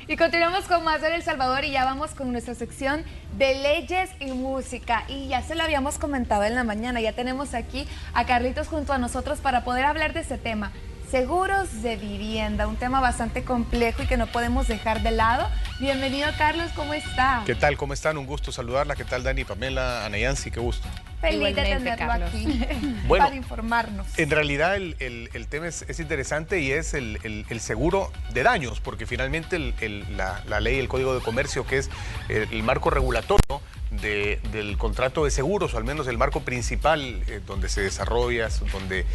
Y continuamos con más de El Salvador y ya vamos con nuestra sección de leyes y música. Y ya se lo habíamos comentado en la mañana, ya tenemos aquí a Carlitos junto a nosotros para poder hablar de ese tema. Seguros de vivienda, un tema bastante complejo y que no podemos dejar de lado. Bienvenido, Carlos, ¿cómo está? ¿Qué tal? ¿Cómo están? Un gusto saludarla. ¿Qué tal, Dani, Pamela, Ana Yancy? Qué gusto. Feliz de tenerlo Carlos. aquí Bueno, para informarnos. En realidad el tema es interesante y es el seguro de daños, porque finalmente la ley, el Código de Comercio, que es el marco regulatorio del contrato de seguros, o al menos el marco principal donde se desarrolla, donde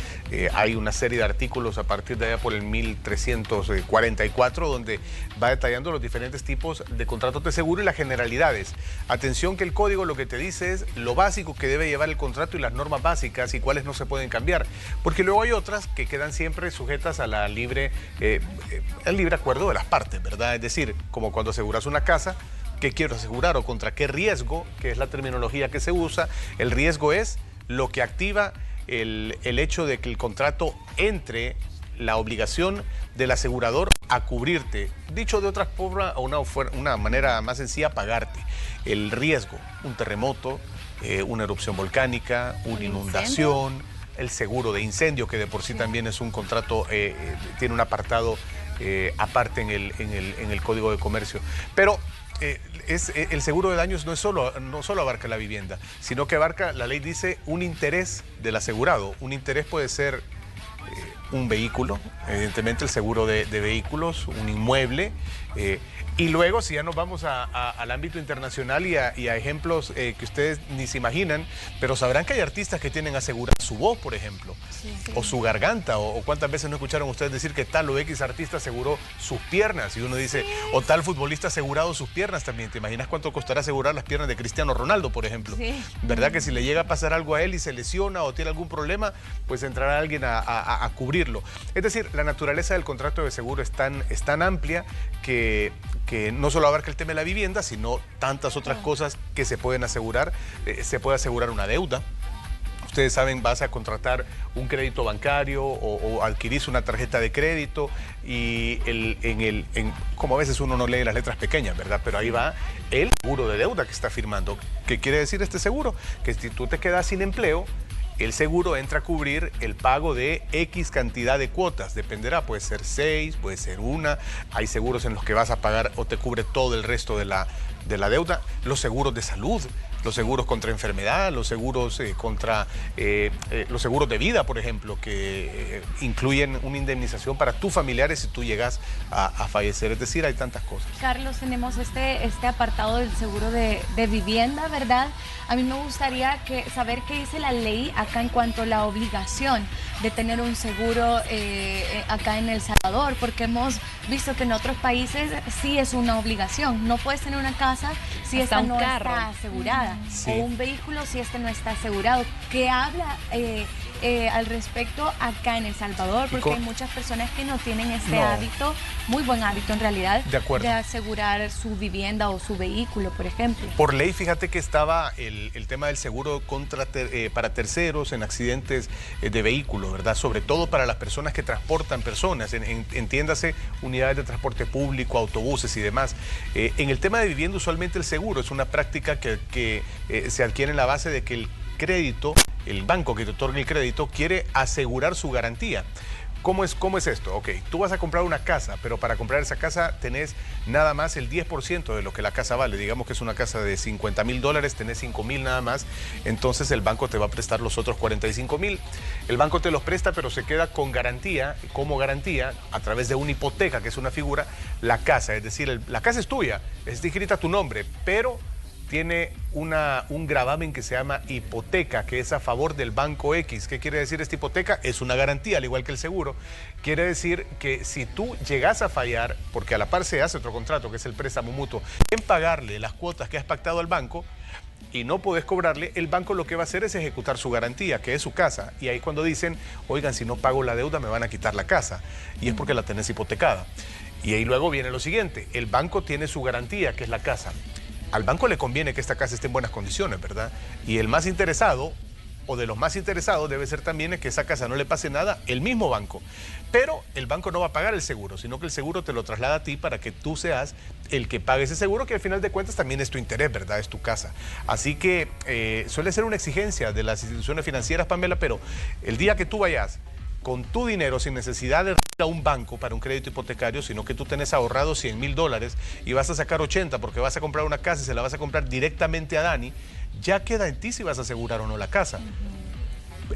hay una serie de artículos a partir de allá por el 1344, donde va detallando los diferentes tipos de contratos de seguro y las generalidades. Atención que el código lo que te dice es lo básico que debe llevar el contrato y las normas básicas y cuáles no se pueden cambiar, porque luego hay otras que quedan siempre sujetas a al libre acuerdo de las partes, ¿verdad? Es decir, como cuando aseguras una casa, ¿qué quiero asegurar o contra qué riesgo? Que es la terminología que se usa. El riesgo es lo que activa el hecho de que el contrato entre la obligación del asegurador a cubrirte. Dicho de otra forma, o una manera más sencilla, pagarte. El riesgo, un terremoto, una erupción volcánica, una inundación, el seguro de incendio, que de por sí también es un contrato, tiene un apartado aparte en el Código de Comercio. Pero el seguro de daños no solo abarca la vivienda, sino que abarca, la ley dice, un interés del asegurado. Un interés puede ser un vehículo, evidentemente el seguro de vehículos, un inmueble, y luego si ya nos vamos al ámbito internacional y a ejemplos que ustedes ni se imaginan, pero sabrán que hay artistas que tienen asegurada su voz, por ejemplo, o su garganta, o cuántas veces no escucharon ustedes decir que tal o X artista aseguró sus piernas, y uno dice, o tal futbolista ha asegurado sus piernas también. ¿Te imaginas cuánto costará asegurar las piernas de Cristiano Ronaldo, por ejemplo? ¿Verdad que si le llega a pasar algo a él y se lesiona o tiene algún problema, pues entrará alguien a cubrirlo? Es decir, la naturaleza del contrato de seguro es tan amplia que no solo abarca el tema de la vivienda, sino tantas otras cosas que se pueden asegurar. Se puede asegurar una deuda. Ustedes saben, vas a contratar un crédito bancario o adquirís una tarjeta de crédito y como a veces uno no lee las letras pequeñas, ¿verdad? Pero ahí va el seguro de deuda que está firmando. ¿Qué quiere decir este seguro? Que si tú te quedas sin empleo, el seguro entra a cubrir el pago de X cantidad de cuotas, dependerá, puede ser 6, puede ser 1, hay seguros en los que vas a pagar o te cubre todo el resto de la deuda, los seguros de salud, los seguros contra enfermedad, los seguros los seguros de vida, por ejemplo, que incluyen una indemnización para tus familiares si tú llegas a fallecer. Es decir, hay tantas cosas. Carlos, tenemos este apartado del seguro de vivienda, ¿verdad? A mí me gustaría saber qué dice la ley acá en cuanto a la obligación de tener un seguro acá en El Salvador, porque hemos visto que en otros países sí es una obligación. No puedes tener una casa si esta no está asegurada, o un vehículo si este no está asegurado. ¿Qué habla al respecto acá en El Salvador? Porque hay muchas personas que no tienen este hábito, muy buen hábito en realidad, de asegurar su vivienda o su vehículo, por ejemplo. Por ley, fíjate que estaba el tema del seguro para terceros en accidentes de vehículos, ¿verdad? Sobre todo para las personas que transportan personas, entiéndase, unidades de transporte público, autobuses y demás. En el tema de vivienda, usualmente el seguro es una práctica que se adquiere en la base de que el crédito, el banco que te otorga el crédito, quiere asegurar su garantía. ¿Cómo es esto? Ok, tú vas a comprar una casa, pero para comprar esa casa tenés nada más el 10% de lo que la casa vale. Digamos que es una casa de $50,000, tenés 5,000 nada más, entonces el banco te va a prestar los otros 45,000. El banco te los presta, pero se queda con garantía, como garantía, a través de una hipoteca, que es una figura, la casa. Es decir, la casa es tuya, es escrita tu nombre, pero tiene un gravamen que se llama hipoteca, que es a favor del banco X. ¿Qué quiere decir esta hipoteca? Es una garantía, al igual que el seguro. Quiere decir que si tú llegas a fallar, porque a la par se hace otro contrato, que es el préstamo mutuo, en pagarle las cuotas que has pactado al banco y no podés cobrarle, el banco lo que va a hacer es ejecutar su garantía, que es su casa. Y ahí cuando dicen, oigan, si no pago la deuda me van a quitar la casa. Y es porque la tenés hipotecada. Y ahí luego viene lo siguiente, el banco tiene su garantía, que es la casa. Al banco le conviene que esta casa esté en buenas condiciones, ¿verdad? Y el más interesado o de los más interesados debe ser también que esa casa no le pase nada, el mismo banco. Pero el banco no va a pagar el seguro, sino que el seguro te lo traslada a ti para que tú seas el que pague ese seguro, que al final de cuentas también es tu interés, ¿verdad? Es tu casa. Así que suele ser una exigencia de las instituciones financieras, Pamela, pero el día que tú vayas con tu dinero sin necesidad de ir a un banco para un crédito hipotecario, sino que tú tenés ahorrado $100,000 y vas a sacar 80 porque vas a comprar una casa y se la vas a comprar directamente a Dani, ya queda en ti si vas a asegurar o no la casa.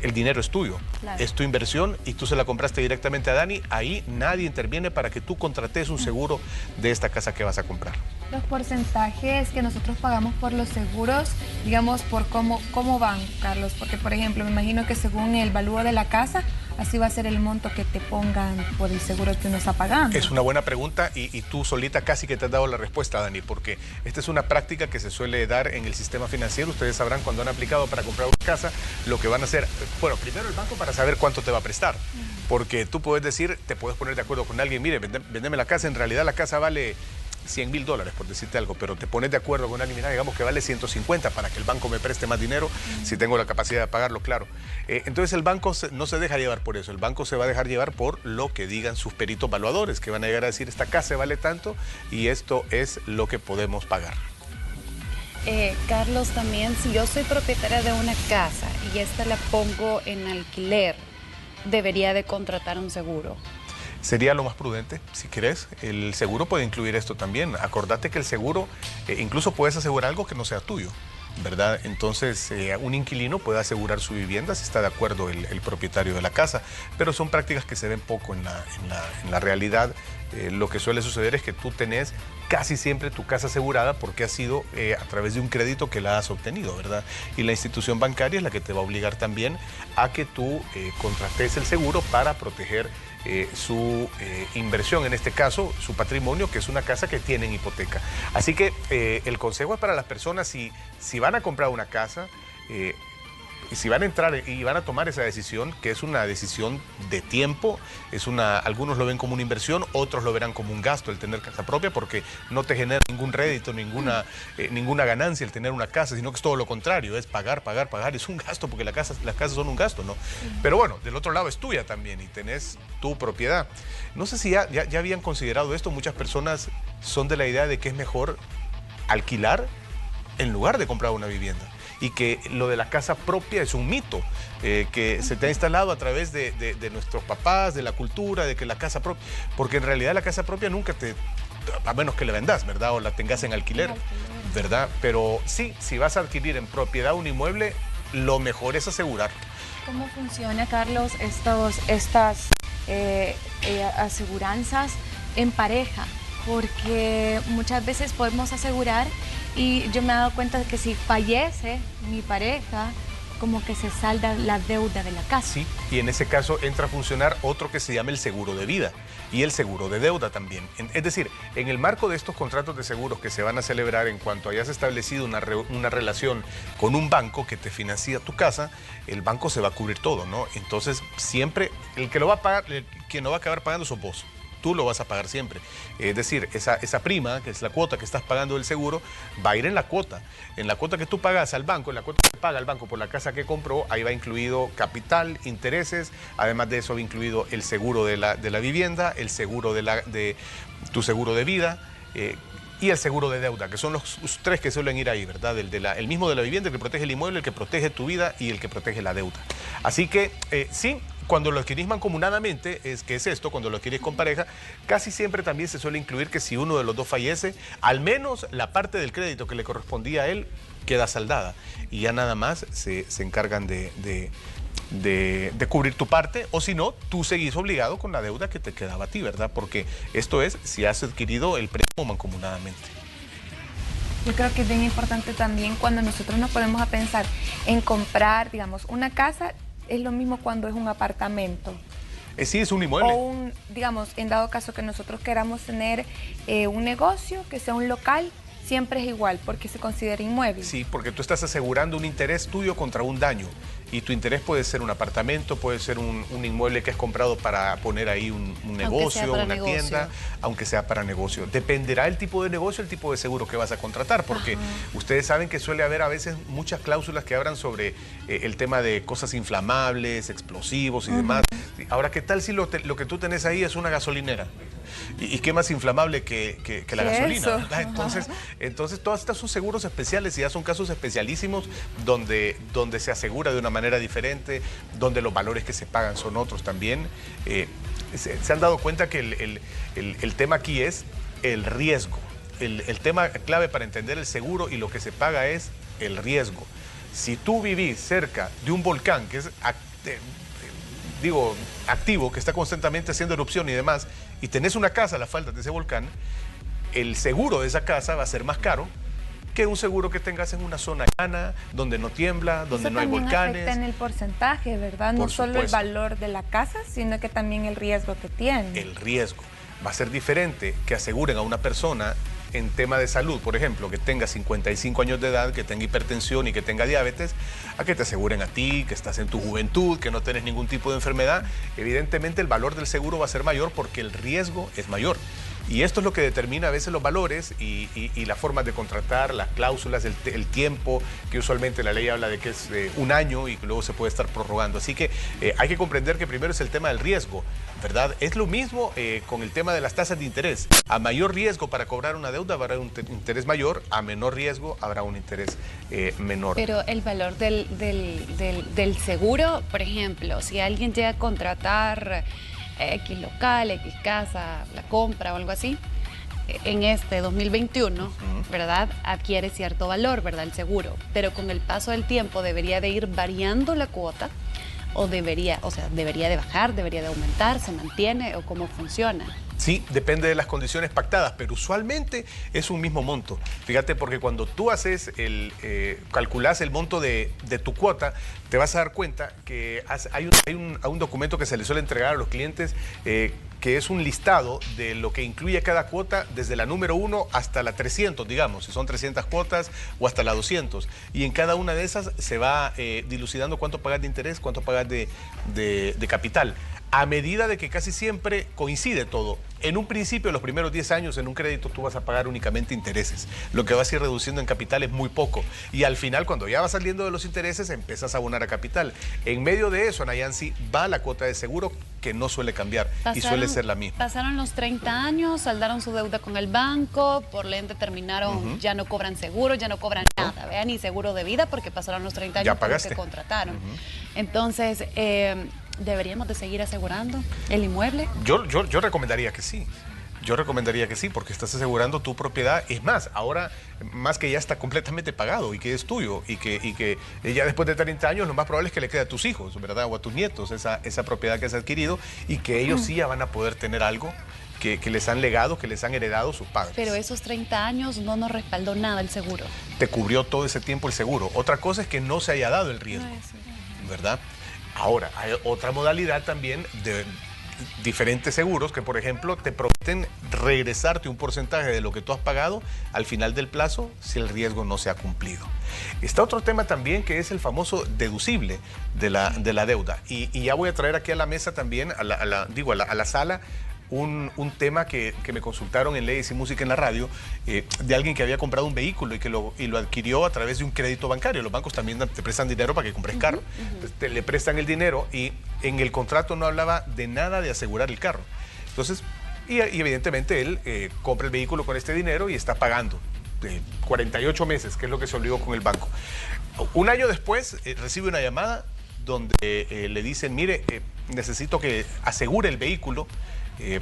El dinero es tuyo, claro, es tu inversión y tú se la compraste directamente a Dani. Ahí nadie interviene para que tú contrates un seguro de esta casa que vas a comprar. Los porcentajes que nosotros pagamos por los seguros, digamos, por cómo van, Carlos, porque por ejemplo, me imagino que según el valor de la casa, así va a ser el monto que te pongan por el seguro que uno está pagando. Es una buena pregunta y tú solita casi que te has dado la respuesta, Dani, porque esta es una práctica que se suele dar en el sistema financiero. Ustedes sabrán cuando han aplicado para comprar una casa, lo que van a hacer, bueno, primero el banco para saber cuánto te va a prestar, porque tú puedes decir, te puedes poner de acuerdo con alguien, mire, vendeme la casa, en realidad la casa vale $100,000, por decirte algo, pero te pones de acuerdo con alguien, mira, digamos que vale 150 para que el banco me preste más dinero, si tengo la capacidad de pagarlo, claro. Entonces el banco no se deja llevar por eso, el banco se va a dejar llevar por lo que digan sus peritos valuadores, que van a llegar a decir, esta casa vale tanto y esto es lo que podemos pagar. Carlos, también, si yo soy propietaria de una casa y esta la pongo en alquiler, debería de contratar un seguro. Sería lo más prudente, si querés. El seguro puede incluir esto también. Acordate que el seguro, incluso puedes asegurar algo que no sea tuyo, ¿verdad? Entonces, un inquilino puede asegurar su vivienda si está de acuerdo el propietario de la casa, pero son prácticas que se ven poco en la realidad. Lo que suele suceder es que tú tenés casi siempre tu casa asegurada porque ha sido a través de un crédito que la has obtenido, ¿verdad? Y la institución bancaria es la que te va a obligar también a que tú contrates el seguro para proteger su inversión, en este caso su patrimonio, que es una casa que tienen hipoteca. Así que el consejo es para las personas, si van a comprar una casa, y si van a entrar y van a tomar esa decisión, que es una decisión de tiempo, algunos lo ven como una inversión, otros lo verán como un gasto el tener casa propia, porque no te genera ningún rédito, ninguna ganancia el tener una casa, sino que es todo lo contrario, es pagar, es un gasto, porque las casas son un gasto, ¿no? Pero bueno, del otro lado es tuya también y tenés tu propiedad. No sé si ya habían considerado esto, muchas personas son de la idea de que es mejor alquilar en lugar de comprar una vivienda. Y que lo de la casa propia es un mito que se te ha instalado a través de nuestros papás, de la cultura, de que la casa propia, porque en realidad la casa propia nunca a menos que la vendas, ¿verdad? O la tengas en alquiler, ¿verdad? Pero sí, si vas a adquirir en propiedad un inmueble, lo mejor es asegurar. ¿Cómo funciona, Carlos, estas aseguranzas en pareja? Porque muchas veces podemos asegurar y yo me he dado cuenta de que si fallece mi pareja, como que se salda la deuda de la casa. Sí, y en ese caso entra a funcionar otro que se llama el seguro de vida y el seguro de deuda también. Es decir, en el marco de estos contratos de seguros que se van a celebrar en cuanto hayas establecido una relación con un banco que te financia tu casa, el banco se va a cubrir todo, ¿no? Entonces, siempre el que lo va a pagar, quien lo va a acabar pagando sos vos. Tú lo vas a pagar siempre. Es decir, esa prima, que es la cuota que estás pagando del seguro, va a ir en la cuota. En la cuota que tú pagas al banco, en la cuota que paga el banco por la casa que compró, ahí va incluido capital, intereses, además de eso va incluido el seguro de la vivienda, el seguro de tu seguro de vida, y el seguro de deuda, que son los tres que suelen ir ahí, ¿verdad? El mismo de la vivienda, el que protege el inmueble, el que protege tu vida y el que protege la deuda. Así que, sí, cuando lo adquirís mancomunadamente, que es esto, cuando lo adquirís con pareja, casi siempre también se suele incluir que si uno de los dos fallece, al menos la parte del crédito que le correspondía a él queda saldada. Y ya nada más se encargan de cubrir tu parte, o si no, tú seguís obligado con la deuda que te quedaba a ti, ¿verdad? Porque esto es si has adquirido el préstamo mancomunadamente. Yo creo que es bien importante también cuando nosotros nos ponemos a pensar en comprar, digamos, una casa, es lo mismo cuando es un apartamento. Sí, es un inmueble. O digamos, en dado caso que nosotros queramos tener un negocio, que sea un local, siempre es igual, porque se considera inmueble. Sí, porque tú estás asegurando un interés tuyo contra un daño. y tu interés puede ser un apartamento, puede ser un inmueble que has comprado para poner ahí un negocio, una tienda, aunque sea para negocio. Dependerá el tipo de negocio, el tipo de seguro que vas a contratar, porque ustedes saben que suele haber a veces muchas cláusulas que hablan sobre el tema de cosas inflamables, explosivos y demás. Ahora, ¿qué tal si lo que tú tenés ahí es una gasolinera? ¿Y qué más inflamable que la gasolina? ¿Verdad? Entonces, todas estas son seguros especiales y ya son casos especialísimos donde se asegura de una manera diferente, donde los valores que se pagan son otros también. Se han dado cuenta que el tema aquí es el riesgo. El tema clave para entender el seguro y lo que se paga es el riesgo. Si tú vivís cerca de un volcán que es activo, que está constantemente haciendo erupción y demás, y tenés una casa a las faldas de ese volcán, el seguro de esa casa va a ser más caro que un seguro que tengas en una zona llana, donde no tiembla, donde no hay volcanes. Eso también afecta en el porcentaje, ¿verdad? No solo el valor de la casa, sino que también el riesgo que tiene. El riesgo va a ser diferente que aseguren a una persona en tema de salud, por ejemplo, que tenga 55 años de edad, que tenga hipertensión y que tenga diabetes, a que te aseguren a ti, que estás en tu juventud, que no tienes ningún tipo de enfermedad. Evidentemente el valor del seguro va a ser mayor porque el riesgo es mayor. Y esto es lo que determina a veces los valores y las formas de contratar, las cláusulas, el tiempo, que usualmente la ley habla de que es un año y que luego se puede estar prorrogando. Así que hay que comprender que primero es el tema del riesgo, ¿verdad? Es lo mismo con el tema de las tasas de interés. A mayor riesgo para cobrar una deuda habrá un interés mayor, a menor riesgo habrá un interés menor. Pero el valor del seguro, por ejemplo, si alguien llega a contratar X local, X casa, la compra o algo así, en este 2021, ¿verdad? Adquiere cierto valor, ¿verdad? El seguro, pero con el paso del tiempo debería de ir variando la cuota o debería de bajar, debería de aumentar, se mantiene o cómo funciona. Sí, depende de las condiciones pactadas, pero usualmente es un mismo monto. Fíjate, porque cuando tú haces calculas el monto de tu cuota, te vas a dar cuenta que hay un documento que se le suele entregar a los clientes que es un listado de lo que incluye cada cuota desde la número 1 hasta la 300, digamos, si son 300 cuotas o hasta la 200. Y en cada una de esas se va dilucidando cuánto pagas de interés, cuánto pagas de capital. A medida de que casi siempre coincide todo. En un principio, los primeros 10 años en un crédito tú vas a pagar únicamente intereses. Lo que vas a ir reduciendo en capital es muy poco. Y al final, cuando ya vas saliendo de los intereses, empiezas a abonar a capital. En medio de eso, Nayansi, va la cuota de seguro que no suele cambiar y suele ser la misma. Pasaron los 30 años, saldaron su deuda con el banco, por ley terminaron, ya no cobran seguro, ya no cobran nada, vean, ni seguro de vida porque pasaron los 30 años ya pagaste. que contrataron. Entonces, ¿deberíamos de seguir asegurando el inmueble? Yo recomendaría que sí. Yo recomendaría que sí, porque estás asegurando tu propiedad. Es más, ahora más que ya está completamente pagado y que es tuyo y que ya después de 30 años lo más probable es que le quede a tus hijos, ¿verdad? O a tus nietos esa propiedad que has adquirido y que ellos sí ya van a poder tener algo que les han legado, que les han heredado sus padres. Pero esos 30 años no nos respaldó nada el seguro. Te cubrió todo ese tiempo el seguro. Otra cosa es que no se haya dado el riesgo, ¿verdad? Ahora, hay otra modalidad también de diferentes seguros que, por ejemplo, te prometen regresarte un porcentaje de lo que tú has pagado al final del plazo si el riesgo no se ha cumplido. Está otro tema también que es el famoso deducible de la deuda. Y ya voy a traer aquí a la mesa también, a la sala, un tema que me consultaron en Leyes y Música en la radio, de alguien que había comprado un vehículo y lo adquirió a través de un crédito bancario. Los bancos también te prestan dinero para que compres carro. Entonces, le prestan el dinero y en el contrato no hablaba de nada de asegurar el carro. Entonces, y evidentemente él compra el vehículo con este dinero y está pagando 48 meses, que es lo que se obligó con el banco. Un año después recibe una llamada donde le dicen, mire, necesito que asegure el vehículo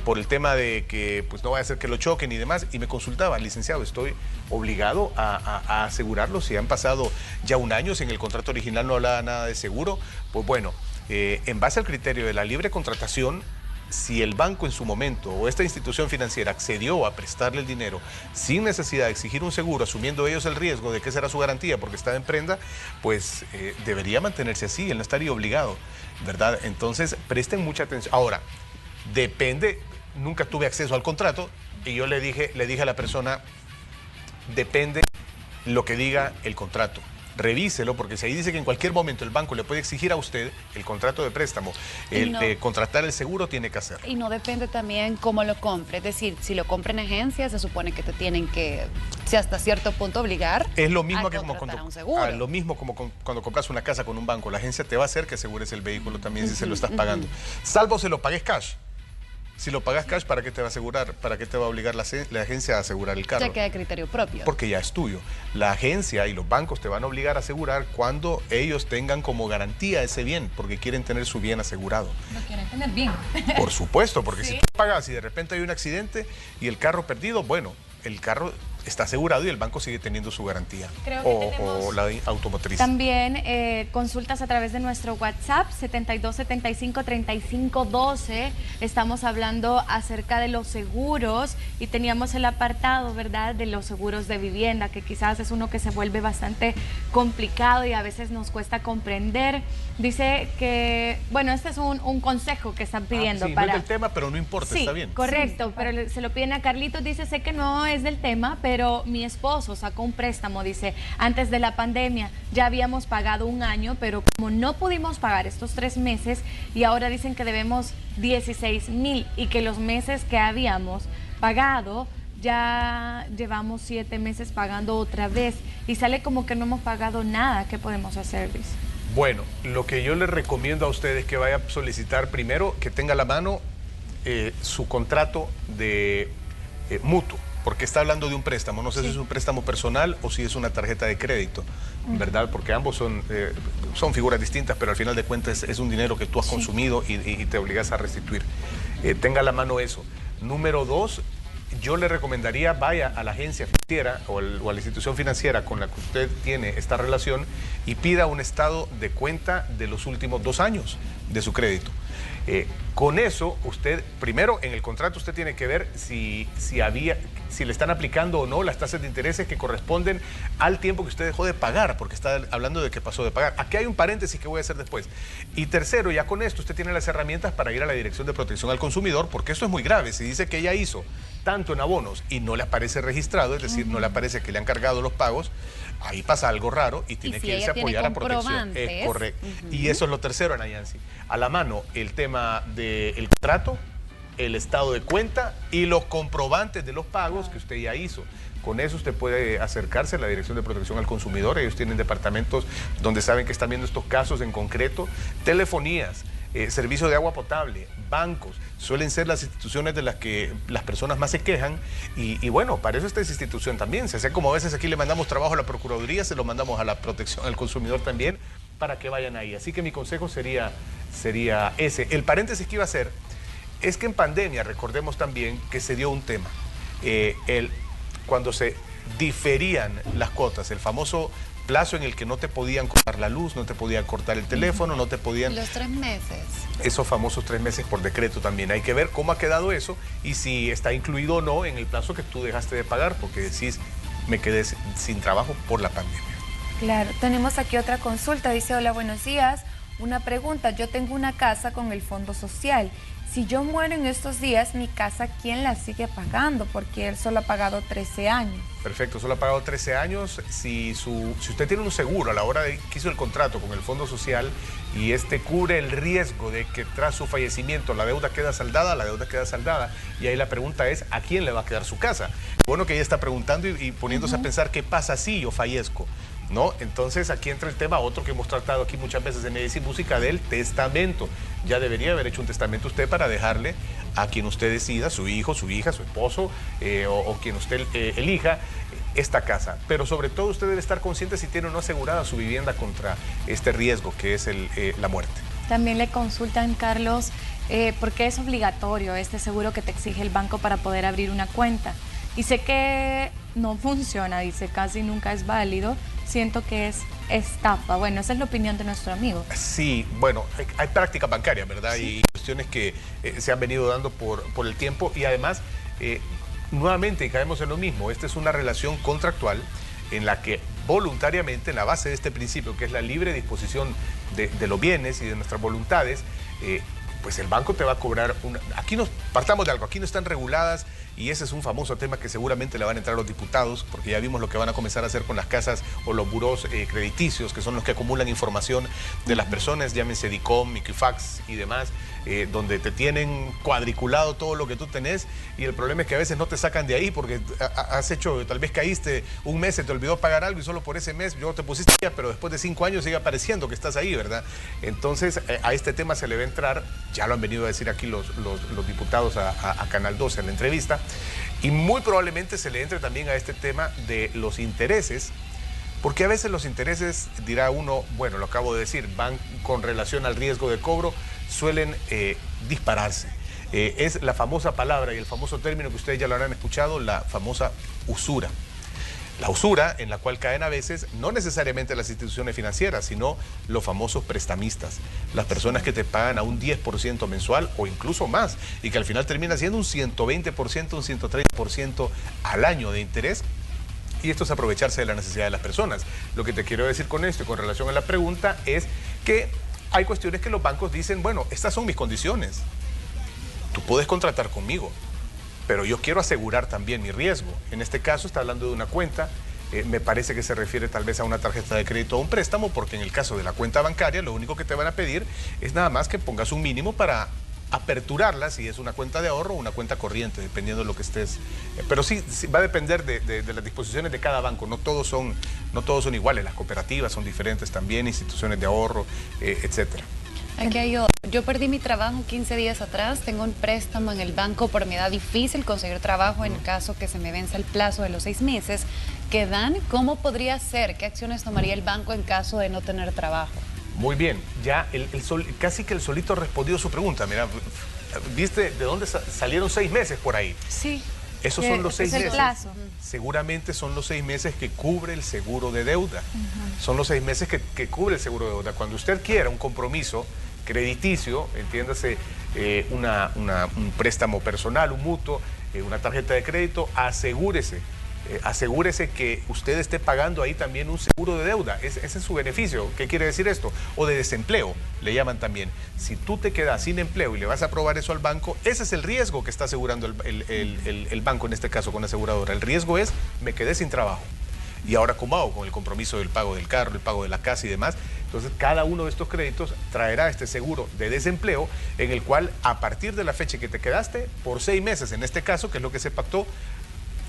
por el tema de que pues no vaya a ser que lo choquen y demás, y me consultaba, licenciado, estoy obligado a asegurarlo si han pasado ya un año, si en el contrato original no hablaba nada de seguro. Pues bueno, en base al criterio de la libre contratación, si el banco en su momento o esta institución financiera accedió a prestarle el dinero sin necesidad de exigir un seguro, asumiendo ellos el riesgo de que será su garantía porque está en prenda, pues debería mantenerse así, él no estaría obligado, ¿verdad? Entonces, presten mucha atención. Ahora, depende, nunca tuve acceso al contrato y yo le dije a la persona, depende lo que diga el contrato. revíselo, porque si ahí dice que en cualquier momento el banco le puede exigir a usted el contrato de préstamo, contratar el seguro, tiene que hacerlo. Y no depende también cómo lo compre, es decir, si lo compra en agencia, se supone que te tienen que, si hasta cierto punto, obligar es lo mismo a que contratar un seguro. lo mismo como cuando compras una casa con un banco, la agencia te va a hacer que asegures el vehículo también si se lo estás pagando, salvo se lo pagues cash. Si lo pagas cash, ¿para qué te va a asegurar? ¿Para qué te va a obligar la agencia a asegurar el carro? Ya queda de criterio propio. Porque ya es tuyo. La agencia y los bancos te van a obligar a asegurar cuando ellos tengan como garantía ese bien, porque quieren tener su bien asegurado. Lo quieren tener bien. Por supuesto, porque Sí. si tú pagas y de repente hay un accidente y el carro perdido, bueno, el carro está asegurado y el banco sigue teniendo su garantía. Creo que o la automotriz. También consultas a través de nuestro WhatsApp 7275-3512. Estamos hablando acerca de los seguros y teníamos el apartado, ¿verdad?, de los seguros de vivienda, que quizás es uno que se vuelve bastante complicado y a veces nos cuesta comprender. Dice que, bueno, este es un consejo que están pidiendo sí, para... no es del tema, pero no importa, Sí, está bien. correcto, pero se lo piden a Carlitos. Dice, sé que no es del tema, pero mi esposo sacó un préstamo, dice, antes de la pandemia. Ya habíamos pagado un año, pero como no pudimos pagar estos 3 meses y ahora dicen que debemos 16,000 y que los meses que habíamos pagado ya llevamos 7 meses pagando otra vez y sale como que no hemos pagado nada. ¿Qué podemos hacer, dice? Bueno, lo que yo les recomiendo a ustedes es que vaya a solicitar primero que tenga a la mano su contrato de mutuo, porque está hablando de un préstamo. No sé si es un préstamo personal o si es una tarjeta de crédito, ¿verdad? Porque ambos son figuras distintas, pero al final de cuentas es un dinero que tú has consumido y te obligas a restituir. Tenga a la mano eso. Número 2, yo le recomendaría vaya a la agencia financiera o a la institución financiera con la que usted tiene esta relación y pida un estado de cuenta de los últimos 2 años de su crédito. Con eso, usted, primero en el contrato usted tiene que ver si le están aplicando o no las tasas de intereses que corresponden al tiempo que usted dejó de pagar, porque está hablando de que pasó de pagar. Aquí hay un paréntesis que voy a hacer después. Y tercero, ya con esto usted tiene las herramientas para ir a la Dirección de Protección al Consumidor, porque esto es muy grave. Si dice que ella hizo tanto en abonos y no le aparece registrado, es decir, no le aparece que le han cargado los pagos, ahí pasa algo raro y tiene que irse a apoyar a protección. Es correcto. Y eso es lo tercero, Ana Yancy. A la mano el tema del contrato, el estado de cuenta y los comprobantes de los pagos que usted ya hizo. Con eso usted puede acercarse a la Dirección de Protección al Consumidor. Ellos tienen departamentos donde saben que están viendo estos casos en concreto. Telefonías, servicio de agua potable, bancos, suelen ser las instituciones de las que las personas más se quejan y bueno, para eso esta institución también. Se hace como a veces aquí le mandamos trabajo a la Procuraduría, se lo mandamos a la Protección al Consumidor también para que vayan ahí. Así que mi consejo sería ese. El paréntesis que iba a hacer es que en pandemia recordemos también que se dio un tema. Cuando se diferían las cuotas, el famoso plazo en el que no te podían cortar la luz, no te podían cortar el teléfono, no te podían... Los 3 meses. Esos famosos 3 meses por decreto también. Hay que ver cómo ha quedado eso y si está incluido o no en el plazo que tú dejaste de pagar, porque decís, me quedé sin trabajo por la pandemia. Claro, tenemos aquí otra consulta. Dice, hola, buenos días. Una pregunta, yo tengo una casa con el Fondo Social. Si yo muero en estos días, mi casa, ¿quién la sigue pagando? Porque él solo ha pagado 13 años. Perfecto, solo ha pagado 13 años. Si usted tiene un seguro a la hora de que hizo el contrato con el Fondo Social y este cubre el riesgo de que tras su fallecimiento la deuda queda saldada, la deuda queda saldada. Y ahí la pregunta es, ¿a quién le va a quedar su casa? Bueno, que ella está preguntando y poniéndose a pensar, ¿qué pasa si yo fallezco? ¿No? Entonces aquí entra el tema, otro que hemos tratado aquí muchas veces en Edis y Música, del testamento. Ya debería haber hecho un testamento usted para dejarle a quien usted decida, su hijo, su hija, su esposo o quien usted elija, esta casa. Pero sobre todo usted debe estar consciente si tiene o no asegurada su vivienda contra este riesgo que es la muerte. También le consultan, Carlos, por qué es obligatorio este seguro que te exige el banco para poder abrir una cuenta. Y sé que no funciona, dice, casi nunca es válido. Siento que es estafa. Bueno, esa es la opinión de nuestro amigo. Sí, bueno, hay prácticas bancarias, ¿verdad? Sí. Y cuestiones que se han venido dando por el tiempo y además, nuevamente caemos en lo mismo. Esta es una relación contractual en la que voluntariamente, en la base de este principio, que es la libre disposición de los bienes y de nuestras voluntades, pues el banco te va a cobrar partamos de algo, aquí no están reguladas y ese es un famoso tema que seguramente le van a entrar los diputados, porque ya vimos lo que van a comenzar a hacer con las casas o los burós crediticios, que son los que acumulan información de las personas, llámense DICOM, Equifax y demás, donde te tienen cuadriculado todo lo que tú tenés, y el problema es que a veces no te sacan de ahí porque has hecho, tal vez caíste un mes, se te olvidó pagar algo y solo por ese mes yo te pusiste ya, pero después de 5 años sigue apareciendo que estás ahí, ¿verdad? Entonces a este tema se le va a entrar, ya lo han venido a decir aquí los diputados a Canal 12 en la entrevista, y muy probablemente se le entre también a este tema de los intereses, porque a veces los intereses, dirá uno, bueno, lo acabo de decir, van con relación al riesgo de cobro, suelen dispararse. Es la famosa palabra y el famoso término que ustedes ya lo habrán escuchado, la famosa usura. La usura en la cual caen a veces no necesariamente las instituciones financieras, sino los famosos prestamistas, las personas que te pagan a un 10% mensual o incluso más, y que al final termina siendo un 120%, un 130% al año de interés. Y esto es aprovecharse de la necesidad de las personas. Lo que te quiero decir con esto y con relación a la pregunta es que hay cuestiones que los bancos dicen, bueno, estas son mis condiciones. Tú puedes contratar conmigo, pero yo quiero asegurar también mi riesgo. En este caso está hablando de una cuenta, me parece que se refiere tal vez a una tarjeta de crédito o un préstamo, porque en el caso de la cuenta bancaria lo único que te van a pedir es nada más que pongas un mínimo para aperturarla, si es una cuenta de ahorro o una cuenta corriente, dependiendo de lo que estés. Pero sí va a depender de las disposiciones de cada banco, no todos son iguales, las cooperativas son diferentes también, instituciones de ahorro, etcétera. Aquí hay otro. Yo perdí mi trabajo 15 días atrás, tengo un préstamo en el banco, por mi edad difícil conseguir trabajo en caso que se me venza el plazo de los 6 meses que dan. ¿Cómo podría ser? ¿Qué acciones tomaría el banco en caso de no tener trabajo? Muy bien, ya casi que el solito respondió su pregunta. Mira, ¿viste de dónde salieron 6 meses por ahí? Sí. Esos son los 6 meses. Es el plazo. Seguramente son los 6 meses que cubre el seguro de deuda. Son los 6 meses que cubre el seguro de deuda. Cuando usted quiera un compromiso crediticio, entiéndase, un préstamo personal, un mutuo, una tarjeta de crédito, asegúrese que usted esté pagando ahí también un seguro de deuda. Ese es su beneficio. ¿Qué quiere decir esto? O de desempleo, le llaman también. Si tú te quedas sin empleo y le vas a aprobar eso al banco, ese es el riesgo que está asegurando el banco, en este caso con la aseguradora. El riesgo es, me quedé sin trabajo. Y ahora, ¿cómo hago? Con el compromiso del pago del carro, el pago de la casa y demás. Entonces, cada uno de estos créditos traerá este seguro de desempleo, en el cual, a partir de la fecha que te quedaste, por 6 meses, en este caso, que es lo que se pactó,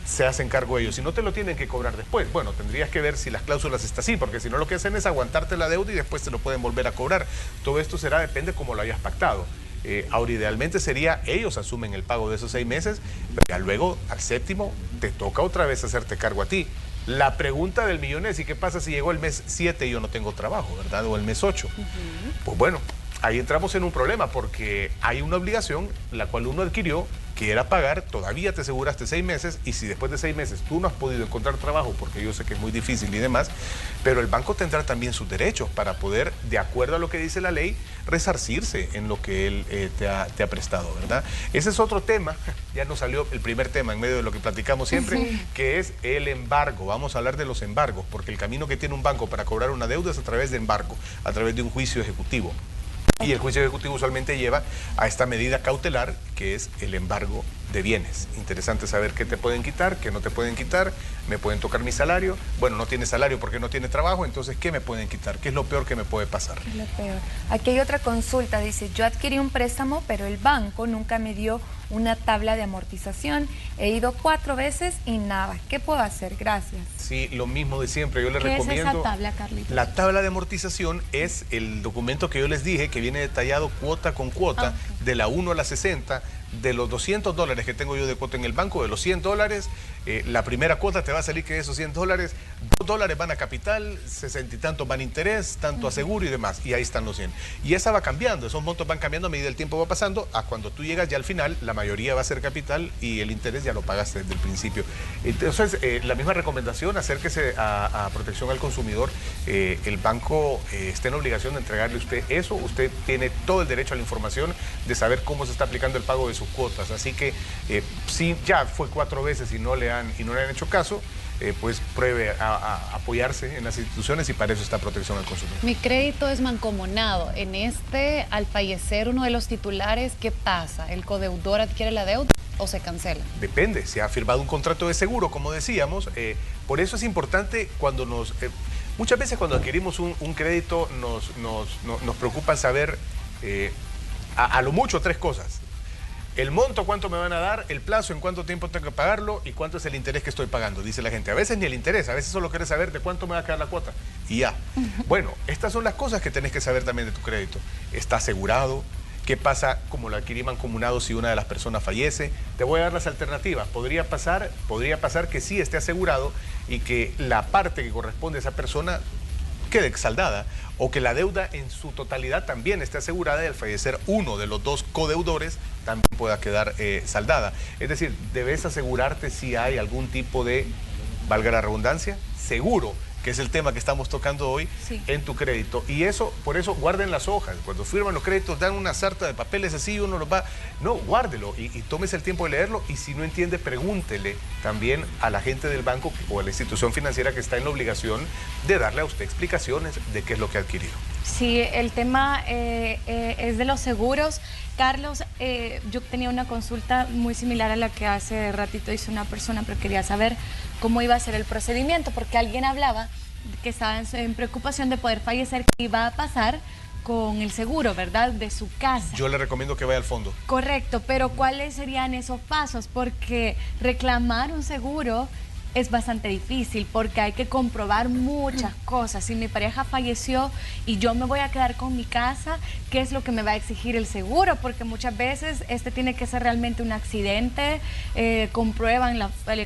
se hacen cargo ellos. Si no te lo tienen que cobrar después, bueno, tendrías que ver si las cláusulas están así, porque si no, lo que hacen es aguantarte la deuda y después te lo pueden volver a cobrar. Todo esto depende cómo lo hayas pactado. Ahora, idealmente sería, ellos asumen el pago de esos 6 meses, pero ya luego, al 7º, te toca otra vez hacerte cargo a ti. La pregunta del millón es, ¿y qué pasa si llegó el mes 7 y yo no tengo trabajo, verdad? O el mes 8. Pues bueno, ahí entramos en un problema, porque hay una obligación, la cual uno adquirió, que era pagar, todavía te aseguraste 6 meses, y si después de 6 meses tú no has podido encontrar trabajo, porque yo sé que es muy difícil y demás, pero el banco tendrá también sus derechos para poder, de acuerdo a lo que dice la ley, resarcirse en lo que él te ha prestado, ¿verdad? Ese es otro tema, ya nos salió el primer tema en medio de lo que platicamos siempre, que es el embargo. Vamos a hablar de los embargos, porque el camino que tiene un banco para cobrar una deuda es a través de embargo, a través de un juicio ejecutivo. Y el juicio ejecutivo usualmente lleva a esta medida cautelar, que es el embargo de bienes. Interesante saber qué te pueden quitar, qué no te pueden quitar, me pueden tocar mi salario. Bueno, no tiene salario porque no tiene trabajo, entonces, ¿qué me pueden quitar? ¿Qué es lo peor que me puede pasar? Es lo peor. Aquí hay otra consulta, dice, yo adquirí un préstamo, pero el banco nunca me dio una tabla de amortización. He ido 4 veces y nada. ¿Qué puedo hacer? Gracias. Sí, lo mismo de siempre. Yo les recomiendo... ¿Qué es esa tabla, Carlitos? La tabla de amortización es el documento que yo les dije, que viene detallado cuota con cuota, de la 1 a la 60, de los $200 que tengo yo de cuota en el banco, de los $100, la primera cuota te va a salir que de esos $100, $2 van a capital, 60 y tantos van a interés, tanto a seguro y demás, y ahí están los 100. Y esa va cambiando, esos montos van cambiando a medida el tiempo va pasando, a cuando tú llegas ya al final, la mayoría va a ser capital y el interés ya lo pagaste desde el principio. Entonces, la misma recomendación, acérquese a Protección al Consumidor. El banco está en obligación de entregarle a usted eso. Usted tiene todo el derecho a la información de saber cómo se está aplicando el pago de sus cuotas. Así que si ya fue 4 veces y no le han hecho caso, pues pruebe a apoyarse en las instituciones, y para eso está Protección al Consumidor. Mi crédito es mancomunado. Al fallecer uno de los titulares, ¿qué pasa? ¿El codeudor adquiere la deuda? o se cancela? Depende, se ha firmado un contrato de seguro, como decíamos. Por eso es importante cuando muchas veces cuando adquirimos un crédito nos preocupa saber a lo mucho 3 cosas. El monto, cuánto me van a dar, el plazo, en cuánto tiempo tengo que pagarlo y cuánto es el interés que estoy pagando, dice la gente. A veces ni el interés, a veces solo quieres saber de cuánto me va a quedar la cuota y ya. Bueno, estas son las cosas que tenés que saber también de tu crédito. ¿Está asegurado? ¿Qué pasa como lo adquirí mancomunado si una de las personas fallece? Te voy a dar las alternativas. Podría pasar que sí esté asegurado y que la parte que corresponde a esa persona quede saldada, o que la deuda en su totalidad también esté asegurada y al fallecer uno de los 2 codeudores también pueda quedar saldada. Es decir, debes asegurarte si hay algún tipo de, valga la redundancia, seguro, que es el tema que estamos tocando hoy, sí, en tu crédito. Y eso, por eso, guarden las hojas. Cuando firman los créditos, dan una sarta de papeles así, uno los va... No, guárdelo y tómese el tiempo de leerlo. Y si no entiende, pregúntele también a la gente del banco o a la institución financiera que está en la obligación de darle a usted explicaciones de qué es lo que ha adquirido. Sí, el tema es de los seguros. Carlos, yo tenía una consulta muy similar a la que hace ratito hizo una persona, pero quería saber cómo iba a ser el procedimiento, porque alguien hablaba que estaba en preocupación de poder fallecer, qué iba a pasar con el seguro, ¿verdad?, de su casa. Yo le recomiendo que vaya al fondo. Correcto, pero ¿cuáles serían esos pasos? Porque reclamar un seguro es bastante difícil porque hay que comprobar muchas cosas. Si mi pareja falleció y yo me voy a quedar con mi casa, ¿qué es lo que me va a exigir el seguro? Porque muchas veces tiene que ser realmente un accidente, comprueban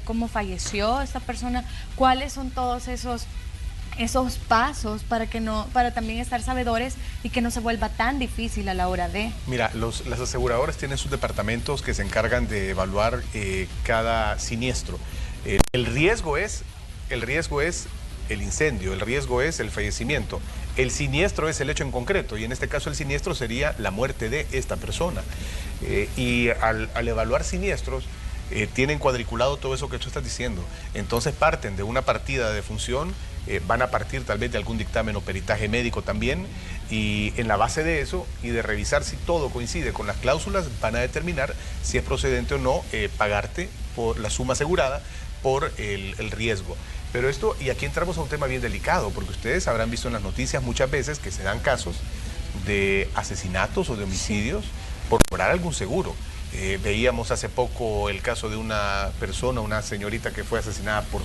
cómo falleció esta persona, cuáles son todos esos pasos para también estar sabedores y que no se vuelva tan difícil a la hora de... Mira, las aseguradoras tienen sus departamentos que se encargan de evaluar cada siniestro. El riesgo es el incendio, el riesgo es el fallecimiento, el siniestro es el hecho en concreto y en este caso el siniestro sería la muerte de esta persona. Y al evaluar siniestros tienen cuadriculado todo eso que tú estás diciendo. Entonces parten de una partida de defunción, van a partir tal vez de algún dictamen o peritaje médico también, y en la base de eso y de revisar si todo coincide con las cláusulas, van a determinar si es procedente o no pagarte por la suma asegurada por el riesgo. Pero esto, y aquí entramos a un tema bien delicado, porque ustedes habrán visto en las noticias muchas veces que se dan casos de asesinatos o de homicidios por cobrar algún seguro. Veíamos hace poco el caso de una persona, una señorita que fue asesinada por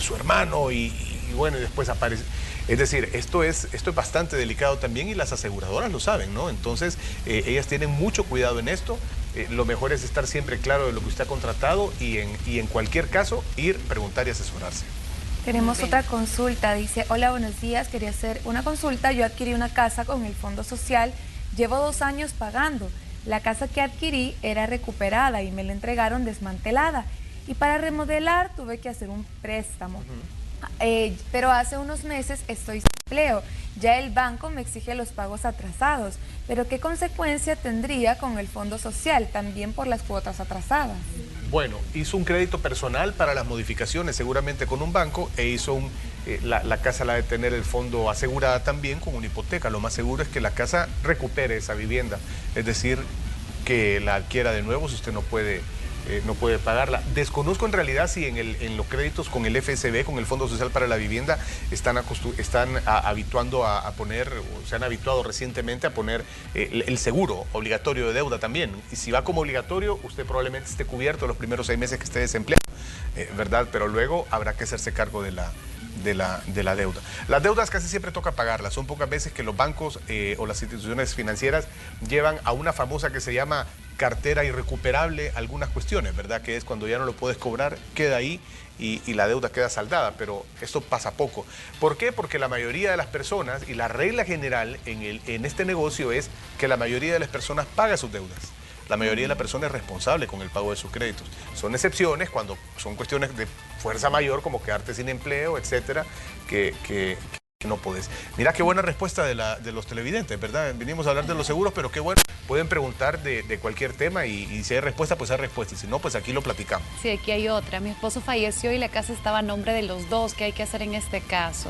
su hermano y bueno, y después aparece... Es decir, esto es bastante delicado también y las aseguradoras lo saben, ¿no? Entonces, ellas tienen mucho cuidado en esto. Lo mejor es estar siempre claro de lo que usted ha contratado y en cualquier caso ir, preguntar y asesorarse. Tenemos otra consulta, dice: hola, buenos días, quería hacer una consulta. Yo adquirí una casa con el Fondo Social, llevo 2 años pagando. La casa que adquirí era recuperada y me la entregaron desmantelada. Y para remodelar tuve que hacer un préstamo. Pero hace unos meses estoy sin empleo. Ya el banco me exige los pagos atrasados. Pero ¿qué consecuencia tendría con el Fondo Social? También por las cuotas atrasadas. Bueno, hizo un crédito personal para las modificaciones seguramente con un banco e hizo la casa la de tener el fondo asegurada también con una hipoteca. Lo más seguro es que la casa recupere esa vivienda, es decir, que la adquiera de nuevo si usted no puede pagarla. Desconozco en realidad si en los créditos con el FSB, con el Fondo Social para la Vivienda, están habituando a poner, o se han habituado recientemente a poner el seguro obligatorio de deuda también. Y si va como obligatorio, usted probablemente esté cubierto los primeros 6 meses que esté desempleado, ¿verdad? Pero luego habrá que hacerse cargo de la deuda. Las deudas casi siempre toca pagarlas. Son pocas veces que los bancos o las instituciones financieras llevan a una famosa que se llama cartera irrecuperable algunas cuestiones, ¿verdad? Que es cuando ya no lo puedes cobrar, queda ahí y la deuda queda saldada, pero esto pasa poco. ¿Por qué? Porque la mayoría de las personas, y la regla general en este negocio es que la mayoría de las personas paga sus deudas. La mayoría de las personas es responsable con el pago de sus créditos. Son excepciones cuando son cuestiones de fuerza mayor, como quedarte sin empleo, etcétera, que no podés. Mira qué buena respuesta de los televidentes, ¿verdad? Vinimos a hablar de los seguros, pero qué bueno. Pueden preguntar de cualquier tema y si hay respuesta, pues hay respuesta. Y si no, pues aquí lo platicamos. Sí, aquí hay otra. Mi esposo falleció y la casa estaba a nombre de los dos. ¿Qué hay que hacer en este caso?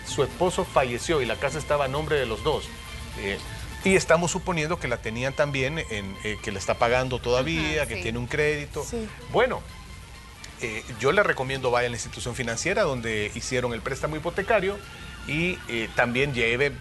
Su esposo falleció y la casa estaba a nombre de los dos. Y estamos suponiendo que la tenían también, que la está pagando todavía, que sí. tiene un crédito. Sí. Bueno, yo le recomiendo vaya a la institución financiera donde hicieron el préstamo hipotecario y también lleve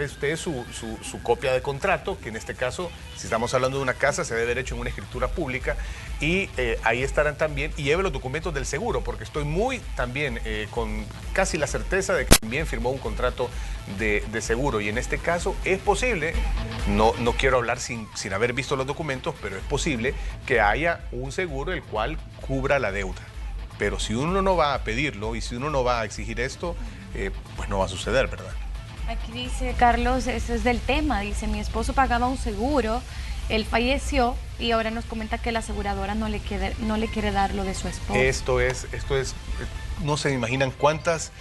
usted su copia de contrato, que en este caso, si estamos hablando de una casa, se debe haber hecho en una escritura pública, y ahí estarán también, y lleve los documentos del seguro, porque estoy muy también con casi la certeza de que también firmó un contrato de seguro, y en este caso es posible, no quiero hablar sin haber visto los documentos, pero es posible que haya un seguro el cual cubra la deuda. Pero si uno no va a pedirlo y si uno no va a exigir esto, pues no va a suceder, ¿verdad? Aquí dice Carlos, ese es del tema, dice, mi esposo pagaba un seguro, él falleció y ahora nos comenta que la aseguradora no le quiere dar lo de su esposo. Esto es, no se imaginan cuántas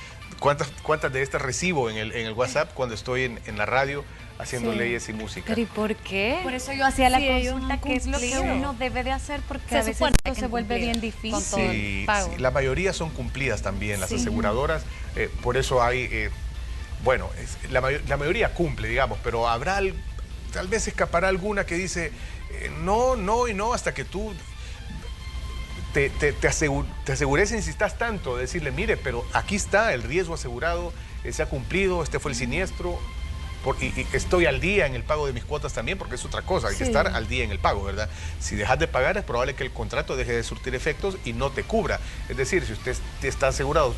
de estas recibo en el WhatsApp cuando estoy en la radio haciendo leyes y música. ¿Pero y por qué? Por eso yo hacía la Sí, ellos consulta, han qué es lo que cumplido. uno debe de hacer, porque Se a veces supone esto que se han vuelve cumplido bien difícil. con todo el pago. Sí, la mayoría son cumplidas también, las Sí. aseguradoras, por eso hay, bueno, la mayoría cumple, digamos, pero habrá, tal vez escapará alguna que dice, no y no, hasta que tú te asegures, insistas tanto, de decirle, mire, pero aquí está el riesgo asegurado, se ha cumplido, este fue el siniestro, y estoy al día en el pago de mis cuotas también, porque es otra cosa, hay que estar al día en el pago, ¿verdad? Si dejas de pagar es probable que el contrato deje de surtir efectos y no te cubra. Es decir, si usted está asegurado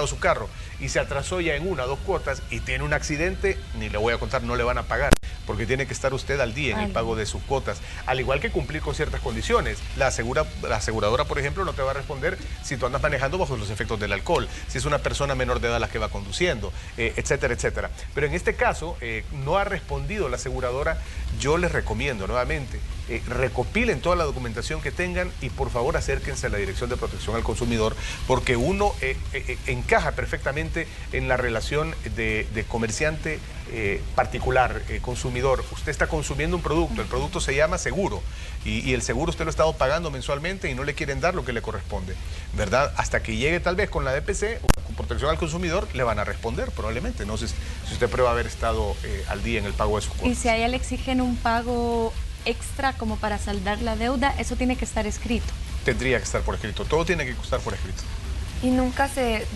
su carro y se atrasó ya en 1 o 2 cuotas y tiene un accidente, ni le voy a contar, no le van a pagar, porque tiene que estar usted al día en el pago de sus cuotas, al igual que cumplir con ciertas condiciones. La aseguradora, por ejemplo, no te va a responder si tú andas manejando bajo los efectos del alcohol, si es una persona menor de edad la que va conduciendo, etcétera, etcétera. Pero en este caso, no ha respondido la aseguradora. Yo les recomiendo nuevamente, recopilen toda la documentación que tengan y por favor acérquense a la Dirección de Protección al Consumidor, porque uno encaja perfectamente en la relación de comerciante particular, consumidor. Usted está consumiendo un producto, el producto se llama seguro y el seguro usted lo ha estado pagando mensualmente y no le quieren dar lo que le corresponde, ¿verdad? Hasta que llegue tal vez con la DPC o con Protección al Consumidor le van a responder probablemente, no sé si usted prueba haber estado al día en el pago de sus cuotas. Y si a ella le exigen un pago extra como para saldar la deuda, eso tiene que estar escrito. Tendría que estar por escrito, todo tiene que estar por escrito. Y nunca se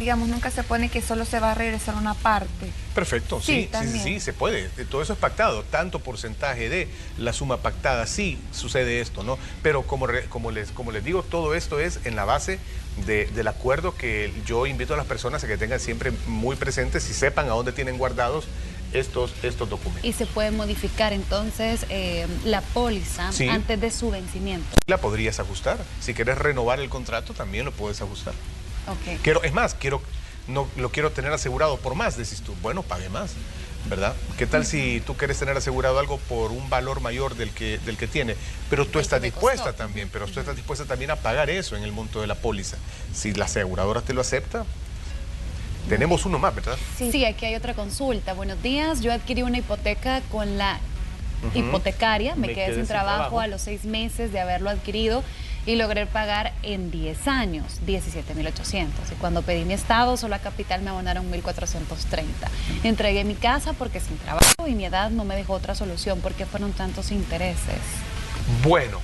pone que solo se va a regresar una parte. Perfecto, Sí, sí, se puede. Todo eso es pactado, tanto porcentaje de la suma pactada, sí sucede esto, ¿no? Pero como les digo, todo esto es en la base del acuerdo que yo invito a las personas a que tengan siempre muy presentes y sepan a dónde tienen guardados estos documentos. Y se puede modificar entonces la póliza antes de su vencimiento. La podrías ajustar. Si quieres renovar el contrato, también lo puedes ajustar. Okay. No lo quiero tener asegurado por más, decís tú, bueno, pague más, ¿verdad? ¿Qué tal si tú quieres tener asegurado algo por un valor mayor del que tiene? Pero tú estás dispuesta también, a pagar eso en el monto de la póliza. Si la aseguradora te lo acepta, tenemos uno más, ¿verdad? Sí, aquí hay otra consulta. Buenos días, yo adquirí una hipoteca con la hipotecaria, me quedé sin trabajo a los 6 meses de haberlo adquirido y logré pagar en 10 años 17.800. Y cuando pedí mi estado, solo a Capital me abonaron 1.430. Entregué mi casa porque sin trabajo y mi edad no me dejó otra solución. ¿Por qué fueron tantos intereses? Bueno,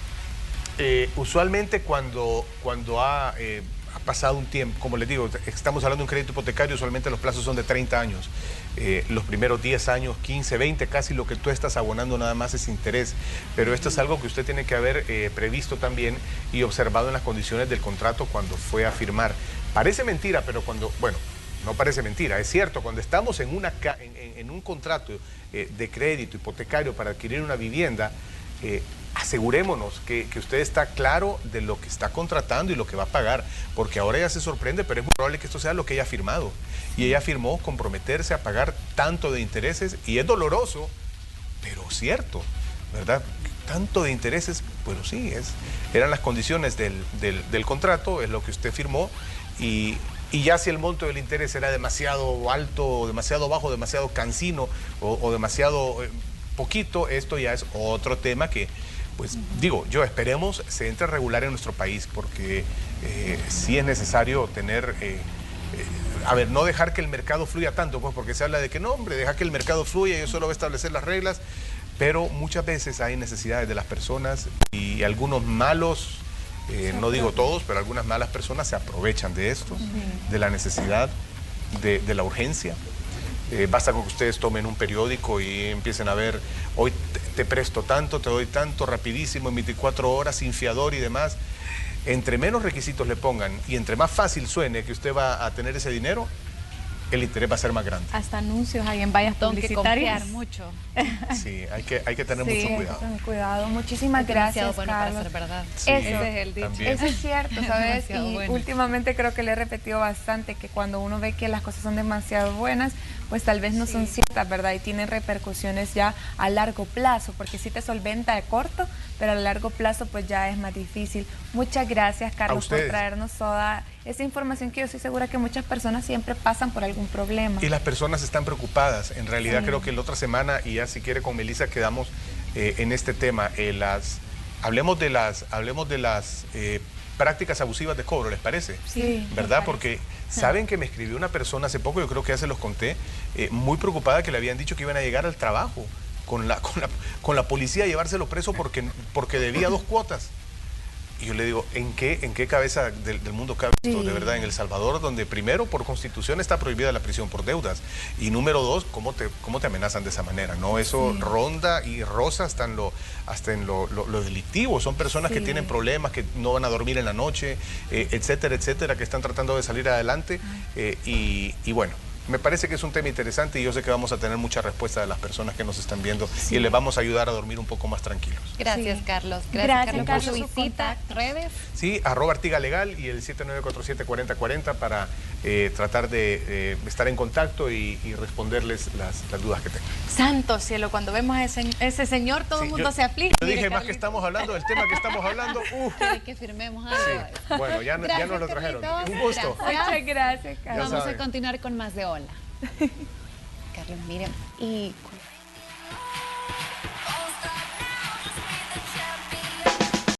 usualmente cuando ha pasado un tiempo, como les digo, estamos hablando de un crédito hipotecario, usualmente los plazos son de 30 años. Los primeros 10 años, 15, 20, casi lo que tú estás abonando nada más es interés. Pero esto es algo que usted tiene que haber previsto también y observado en las condiciones del contrato cuando fue a firmar. Parece mentira, pero no parece mentira, es cierto, cuando estamos en un contrato de crédito hipotecario para adquirir una vivienda, asegurémonos que usted está claro de lo que está contratando y lo que va a pagar, porque ahora ella se sorprende, pero es muy probable que esto sea lo que ella ha firmado. Y ella firmó comprometerse a pagar tanto de intereses, y es doloroso, pero cierto, ¿verdad? Tanto de intereses, bueno, sí, eran las condiciones del contrato, es lo que usted firmó, y ya si el monto del interés era demasiado alto, demasiado bajo, demasiado cansino o demasiado poquito, esto ya es otro tema que, pues digo, esperemos se entre a regular en nuestro país, porque sí es necesario tener, no dejar que el mercado fluya tanto, pues porque se habla de que no, hombre, deja que el mercado fluya, yo solo voy a establecer las reglas, pero muchas veces hay necesidades de las personas y algunos malos, no digo todos, pero algunas malas personas se aprovechan de esto, de la necesidad, de la urgencia. Basta con que ustedes tomen un periódico y empiecen a ver, hoy te presto tanto, te doy tanto, rapidísimo, en 24 horas, sin fiador y demás. Entre menos requisitos le pongan y entre más fácil suene que usted va a tener ese dinero, el interés va a ser más grande. Hasta anuncios hay en vallas publicitarias. Confiar mucho. Sí, hay que tener mucho Hay que cuidado. tener cuidado. Muchísimas Es demasiado gracias, bueno Carlos. para ser verdad. Sí, Eso. Ese es el dicho. también. Eso es cierto, ¿sabes? Demasiado Y bueno. últimamente creo que le he repetido bastante que cuando uno ve que las cosas son demasiado buenas, pues tal vez no son ciertas, ¿verdad? Y tienen repercusiones ya a largo plazo, porque sí te solventa de corto, pero a largo plazo pues ya es más difícil. Muchas gracias, Carlos, por ustedes. traernos toda esa información que yo estoy segura que muchas personas siempre pasan por algún problema. Y las personas están preocupadas. En realidad creo que la otra semana, y ya si quiere con Melissa quedamos en este tema, hablemos de las prácticas abusivas de cobro, ¿les parece? Sí. ¿Verdad? Porque saben que me escribió una persona hace poco, yo creo que ya se los conté, muy preocupada, que le habían dicho que iban a llegar al trabajo con la policía a llevárselo preso porque debía 2 cuotas. Y yo le digo, ¿en qué cabeza del mundo cabe esto? De verdad, en El Salvador, donde primero por constitución está prohibida la prisión por deudas, y número 2, ¿cómo te amenazan de esa manera? ¿No? Eso ronda y roza hasta en lo delictivo. Son personas que tienen problemas, que no van a dormir en la noche, etcétera, etcétera, que están tratando de salir adelante. Y bueno, me parece que es un tema interesante y yo sé que vamos a tener mucha respuesta de las personas que nos están viendo y les vamos a ayudar a dormir un poco más tranquilos. Gracias, Carlos. Gracias, Carlos, por Carlos, su su visita. contacto. Redes. Sí, @Artigalegal y el 7947-4040 para tratar de estar en contacto y responderles las dudas que tengan. Santo cielo, cuando vemos a ese señor, todo el Sí, mundo yo- se aflige. Yo dije Mire, más que Carlitos. estamos hablando del tema que estamos hablando. Quiere que firmemos algo. Sí, bueno, ya nos lo trajeron. Carlitos. Un gusto. Gracias. Muchas gracias, Carlos. Ya Vamos saben. a continuar con más de Hola. Carlos, miren, y